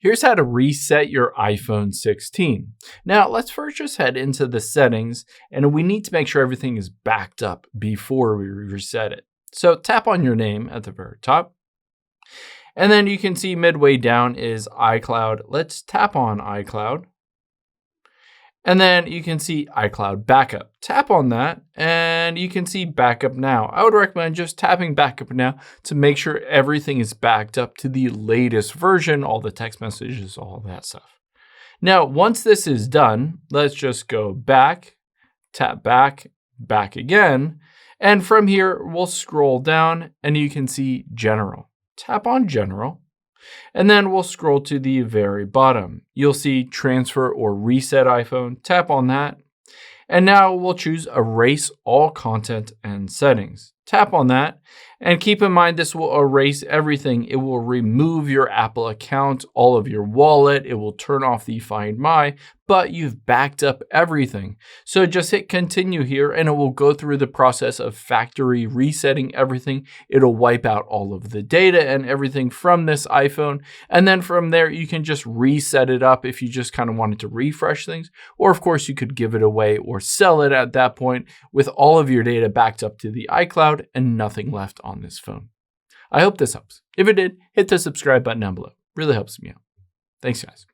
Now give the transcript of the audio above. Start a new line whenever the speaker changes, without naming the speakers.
Here's how to reset your iPhone 16. Now, let's first just head into the settings, and we need to make sure everything is backed up before we reset it. So tap on your name at the very top, and then you can see midway down is iCloud. Let's tap on iCloud. And then you can see iCloud Backup. Tap on that and you can see Backup Now. I would recommend just tapping Backup Now to make sure everything is backed up to the latest version, all the text messages, all that stuff. Now, once this is done, let's just go back, tap back, back again. And from here, we'll scroll down and you can see General. Tap on General. And then we'll scroll to the very bottom. You'll see transfer or reset iPhone. Tap on that. And now we'll choose erase all content and settings. Tap on that. And keep in mind, this will erase everything. It will remove your Apple account, all of your wallet. It will turn off the Find My, but you've backed up everything. So just hit continue here and it will go through the process of factory resetting everything. It'll wipe out all of the data and everything from this iPhone. And then from there, you can just reset it up if you just kind of wanted to refresh things. Or of course, you could give it away or sell it at that point with all of your data backed up to the iCloud and nothing left on this phone. I hope this helps. If it did, hit the subscribe button down below. Really helps me out. Thanks, guys.